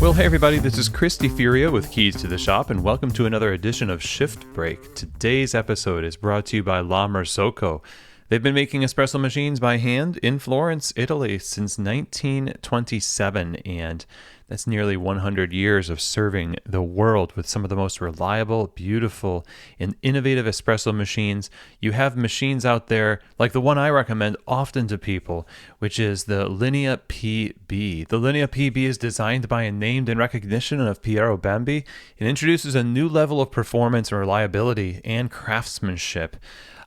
Well, hey everybody, this is Christy Furia with Keys to the Shop, and welcome to another edition of Shift Break. Today's episode is brought to you by La Marzocco. They've been making espresso machines by hand in Florence, Italy since 1927, and that's nearly 100 years of serving the world with some of the most reliable, beautiful, and innovative espresso machines. You have machines out there like the one I recommend often to people, which is the Linea PB. The Linea PB is designed by and named in recognition of Piero Bembi. It introduces a new level of performance and reliability and craftsmanship.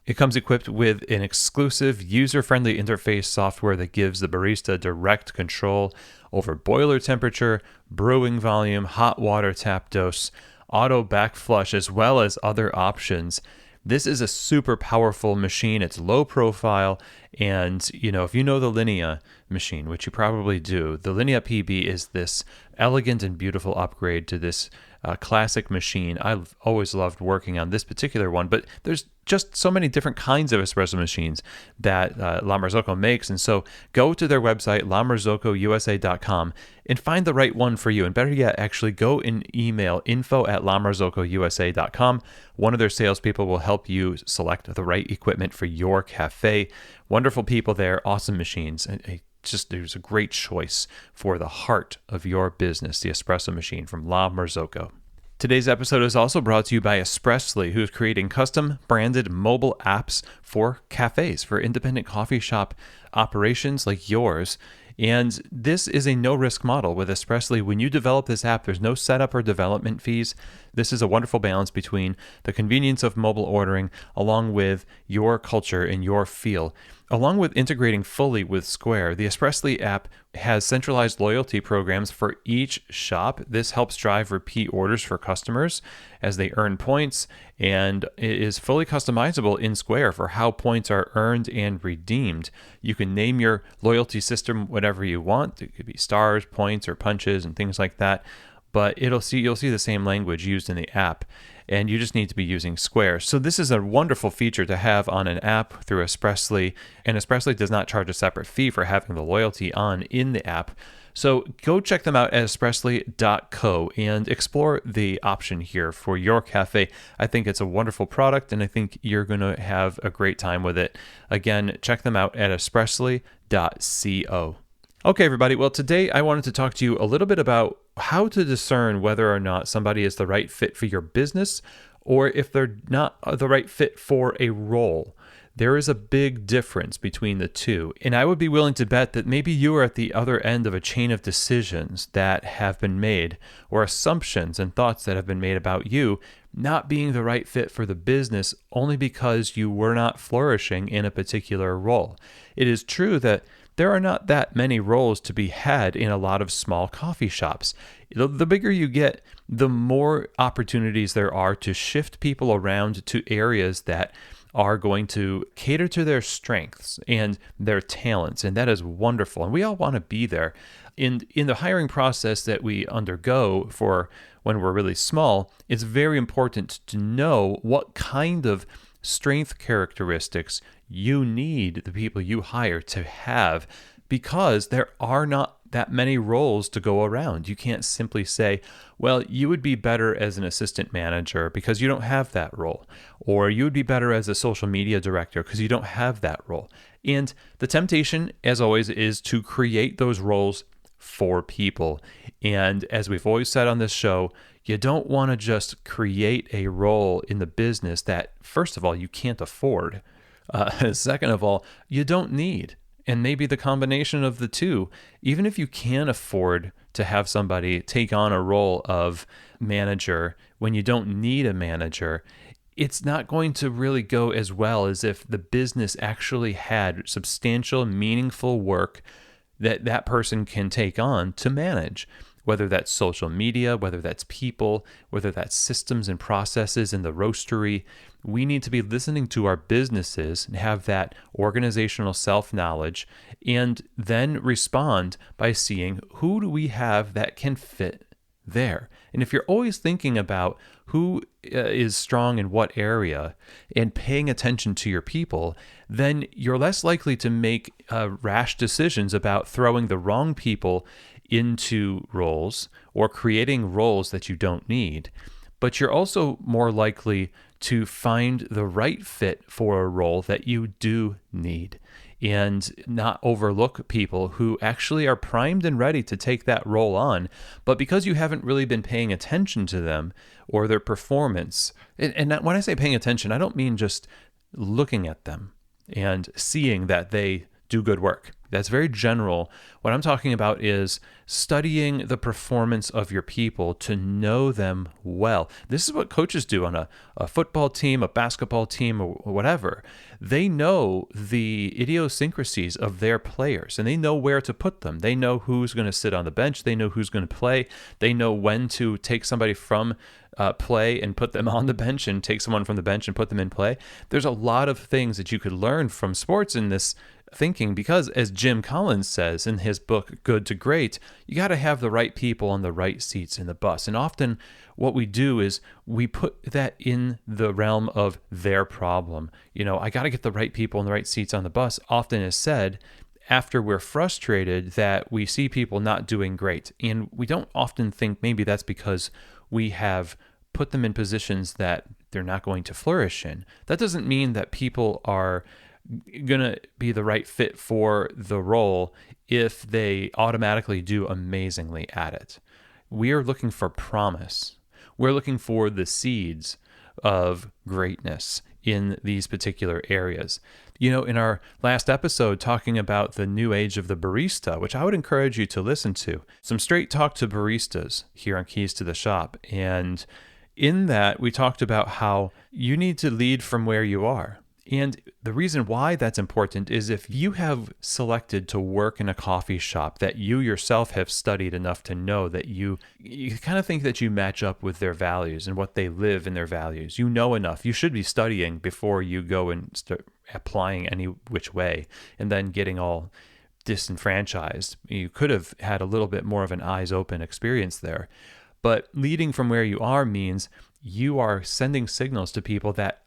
It comes equipped with an exclusive user-friendly interface software that gives the barista direct control over boiler temperature, brewing volume, hot water tap dose, auto backflush, as well as other options. This is a super powerful machine. It's low profile, and if you know the Linea machine, which you probably do, the Linea PB is this elegant and beautiful upgrade to this classic machine. I've always loved working on this particular one, but there's just so many different kinds of espresso machines that La Marzocco makes. And so go to their website, lamarzocco.usa.com, and find the right one for you. And better yet, actually go and email info@lamarzocco.usa.com. One of their salespeople will help you select the right equipment for your cafe. Wonderful people there, awesome machines. And there's a great choice for the heart of your business, the espresso machine from La Marzocco. Today's episode is also brought to you by Espressly, who is creating custom branded mobile apps for cafes, for independent coffee shop operations like yours. And this is a no-risk model with Espressly. When you develop this app, there's no setup or development fees. This is a wonderful balance between the convenience of mobile ordering along with your culture and your feel. Along with integrating fully with Square, the Espressly app has centralized loyalty programs for each shop. This helps drive repeat orders for customers as they earn points, and it is fully customizable in Square for how points are earned and redeemed. You can name your loyalty system whatever you want. It could be stars, points, or punches and things like that, but you'll see the same language used in the app, and you just need to be using Square. So this is a wonderful feature to have on an app through Espressly, and Espressly does not charge a separate fee for having the loyalty on in the app. So go check them out at espressly.co and explore the option here for your cafe. I think it's a wonderful product, and I think you're going to have a great time with it. Again, check them out at espressly.co. Okay, everybody. Well, today I wanted to talk to you a little bit about how to discern whether or not somebody is the right fit for your business or if they're not the right fit for a role. There is a big difference between the two, and I would be willing to bet that maybe you are at the other end of a chain of decisions that have been made, or assumptions and thoughts that have been made about you not being the right fit for the business only because you were not flourishing in a particular role. It is true that there are not that many roles to be had in a lot of small coffee shops. The bigger you get, the more opportunities there are to shift people around to areas that are going to cater to their strengths and their talents, and that is wonderful. And we all want to be there. In the hiring process that we undergo for when we're really small, it's very important to know what kind of strength characteristics you need the people you hire to have, because there are not that many roles to go around. You can't simply say, well, you would be better as an assistant manager because you don't have that role, or you would be better as a social media director because you don't have that role. And the temptation, as always, is to create those roles for people. And as we've always said on this show, you don't want to just create a role in the business that, first of all, you can't afford. Second of all, you don't need. And maybe the combination of the two, even if you can afford to have somebody take on a role of manager when you don't need a manager, it's not going to really go as well as if the business actually had substantial, meaningful work that person can take on to manage, whether that's social media, whether that's people, whether that's systems and processes in the roastery. We need to be listening to our businesses and have that organizational self-knowledge, and then respond by seeing who do we have that can fit there. And if you're always thinking about who is strong in what area and paying attention to your people, then you're less likely to make rash decisions about throwing the wrong people into roles or creating roles that you don't need, but you're also more likely to find the right fit for a role that you do need and not overlook people who actually are primed and ready to take that role on. But because you haven't really been paying attention to them or their performance, and when I say paying attention, I don't mean just looking at them and seeing that they do good work. That's very general. What I'm talking about is studying the performance of your people to know them well. This is what coaches do on a football team, a basketball team, or whatever. They know the idiosyncrasies of their players, and they know where to put them. They know who's going to sit on the bench. They know who's going to play. They know when to take somebody from play and put them on the bench and take someone from the bench and put them in play. There's a lot of things that you could learn from sports in this thinking, because as Jim Collins says in his book Good to Great, you got to have the right people on the right seats in the bus. And often what we do is we put that in the realm of their problem. I got to get the right people in the right seats on the bus often is said after we're frustrated that we see people not doing great. And we don't often think maybe that's because we have put them in positions that they're not going to flourish in. That doesn't mean that people are going to be the right fit for the role if they automatically do amazingly at it. We are looking for promise. We're looking for the seeds of greatness in these particular areas. In our last episode talking about the new age of the barista, which I would encourage you to listen to, some straight talk to baristas here on Keys to the Shop. And in that, we talked about how you need to lead from where you are. And the reason why that's important is if you have selected to work in a coffee shop that you yourself have studied enough to know that you kind of think that you match up with their values and what they live in their values. You know enough. You should be studying before you go and start applying any which way and then getting all disenfranchised. You could have had a little bit more of an eyes open experience there. But leading from where you are means you are sending signals to people that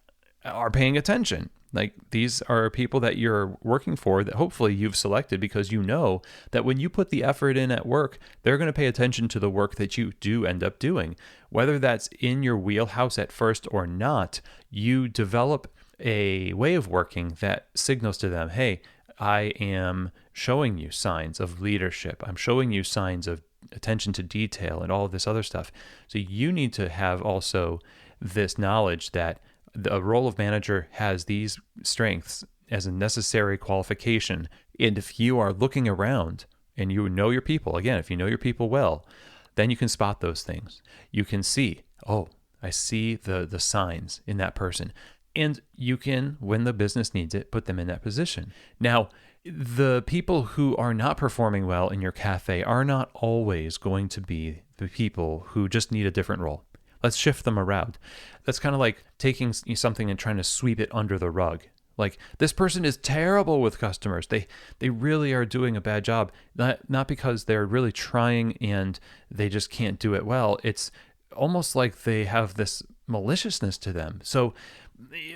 are paying attention. Like, these are people that you're working for that hopefully you've selected because you know that when you put the effort in at work, they're going to pay attention to the work that you do end up doing. Whether that's in your wheelhouse at first or not, you develop a way of working that signals to them, hey, I am showing you signs of leadership. I'm showing you signs of attention to detail and all of this other stuff. So you need to have also this knowledge that the role of manager has these strengths as a necessary qualification. And if you are looking around and you know your people, again, if you know your people well, then you can spot those things. You can see, oh, I see the signs in that person. And you can, when the business needs it, put them in that position. Now, the people who are not performing well in your cafe are not always going to be the people who just need a different role. Let's shift them around. That's kind of like taking something and trying to sweep it under the rug. Like, this person is terrible with customers. They really are doing a bad job. Not because they're really trying and they just can't do it well. It's almost like they have this maliciousness to them.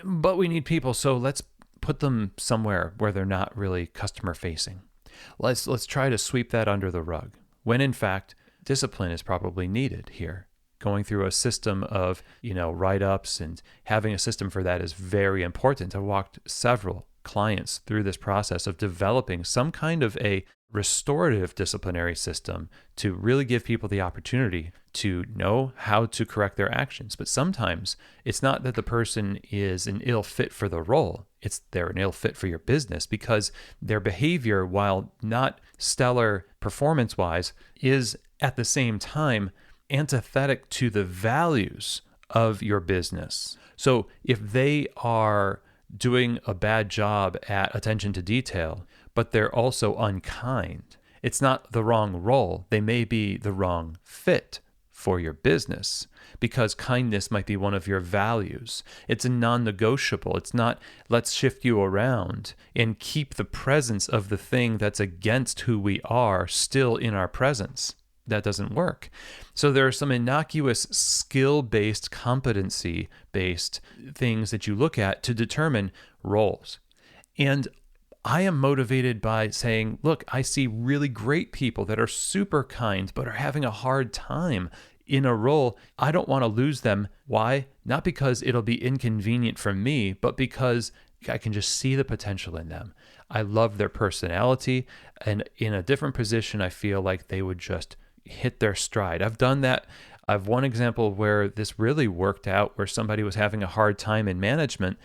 But we need people, so let's put them somewhere where they're not really customer facing. Let's try to sweep that under the rug, when in fact, discipline is probably needed here. Going through a system of, write-ups and having a system for that is very important. I've walked several clients through this process of developing some kind of a restorative disciplinary system to really give people the opportunity to know how to correct their actions. But sometimes it's not that the person is an ill fit for the role. It's they're an ill fit for your business because their behavior, while not stellar performance-wise, is at the same time antithetic to the values of your business. So if they are doing a bad job at attention to detail, but they're also unkind, it's not the wrong role. They may be the wrong fit for your business because kindness might be one of your values. It's a non-negotiable. It's not, let's shift you around and keep the presence of the thing that's against who we are still in our presence. That doesn't work. So there are some innocuous skill-based, competency-based things that you look at to determine roles. And I am motivated by saying, look, I see really great people that are super kind, but are having a hard time in a role. I don't want to lose them. Why? Not because it'll be inconvenient for me, but because I can just see the potential in them. I love their personality. And in a different position, I feel like they would just hit their stride. I've done that. I've one example where this really worked out, where somebody was having a hard time in management,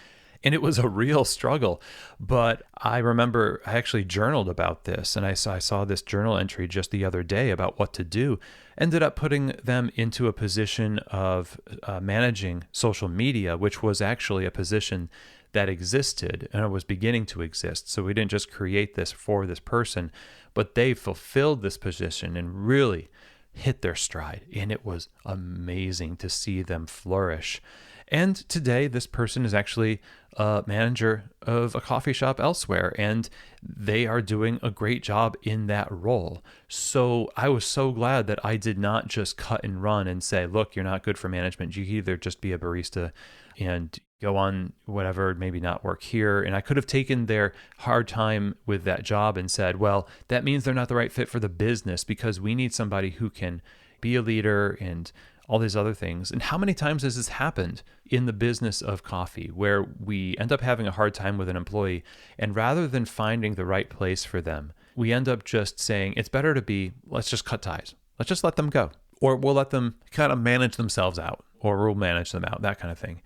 and it was a real struggle. But I remember I actually journaled about this, and I saw this journal entry just the other day about what to do. Ended up putting them into a position of managing social media, which was actually a position that existed and it was beginning to exist. So we didn't just create this for this person, but they fulfilled this position and really hit their stride. And it was amazing to see them flourish. And today, this person is actually a manager of a coffee shop elsewhere, and they are doing a great job in that role. So I was so glad that I did not just cut and run and say, look, you're not good for management. You can either just be a barista and go on whatever, maybe not work here. And I could have taken their hard time with that job and said, well, that means they're not the right fit for the business, because we need somebody who can be a leader and all these other things. And how many times has this happened in the business of coffee, where we end up having a hard time with an employee, and rather than finding the right place for them, we end up just saying, it's better to be, let's just cut ties. Let's just let them go. Or we'll let them kind of manage themselves out, or we'll manage them out, that kind of thing.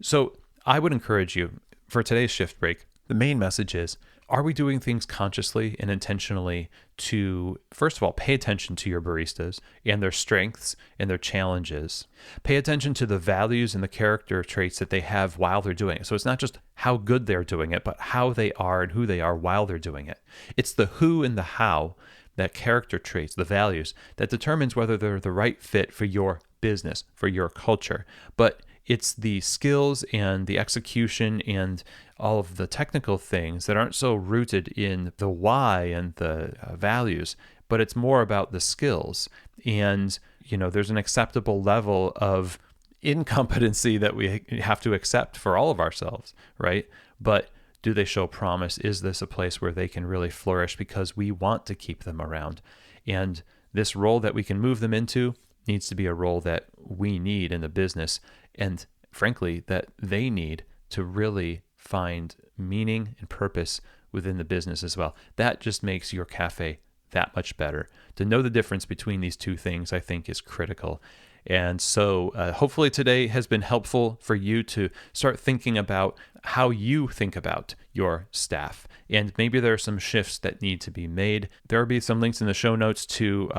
So I would encourage you, for today's shift break, the main message is, are we doing things consciously and intentionally to, first of all, pay attention to your baristas and their strengths and their challenges? Pay attention to the values and the character traits that they have while they're doing it. So it's not just how good they're doing it, but how they are and who they are while they're doing it. It's the who and the how, that character traits, the values, that determines whether they're the right fit for your business, for your culture. But it's the skills and the execution and all of the technical things that aren't so rooted in the why and the values, but it's more about the skills. And, there's an acceptable level of incompetency that we have to accept for all of ourselves, right? But do they show promise? Is this a place where they can really flourish, because we want to keep them around? And this role that we can move them into needs to be a role that we need in the business, and frankly, that they need to really find meaning and purpose within the business as well. That just makes your cafe that much better. To know the difference between these two things, I think, is critical. And so hopefully today has been helpful for you to start thinking about how you think about your staff. And maybe there are some shifts that need to be made. There will be some links in the show notes to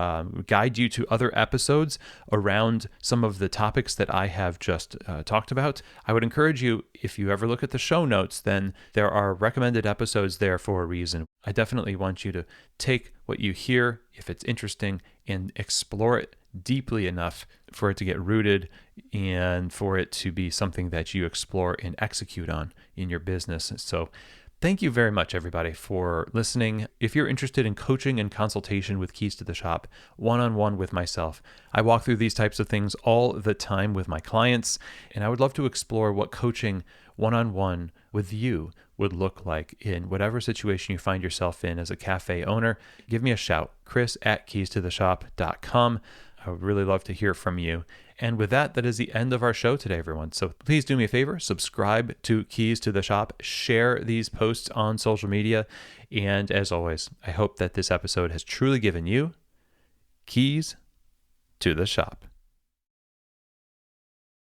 guide you to other episodes around some of the topics that I have just talked about. I would encourage you, if you ever look at the show notes, then there are recommended episodes there for a reason. I definitely want you to take what you hear, if it's interesting, and explore it deeply enough for it to get rooted and for it to be something that you explore and execute on in your business. So thank you very much, everybody, for listening. If you're interested in coaching and consultation with Keys to the Shop, one-on-one with myself, I walk through these types of things all the time with my clients, and I would love to explore what coaching one-on-one with you would look like in whatever situation you find yourself in as a cafe owner. Give me a shout, chris@keystotheshop.com. I would really love to hear from you. And with that, that is the end of our show today, everyone. So please do me a favor, subscribe to Keys to the Shop, share these posts on social media. And as always, I hope that this episode has truly given you keys to the shop.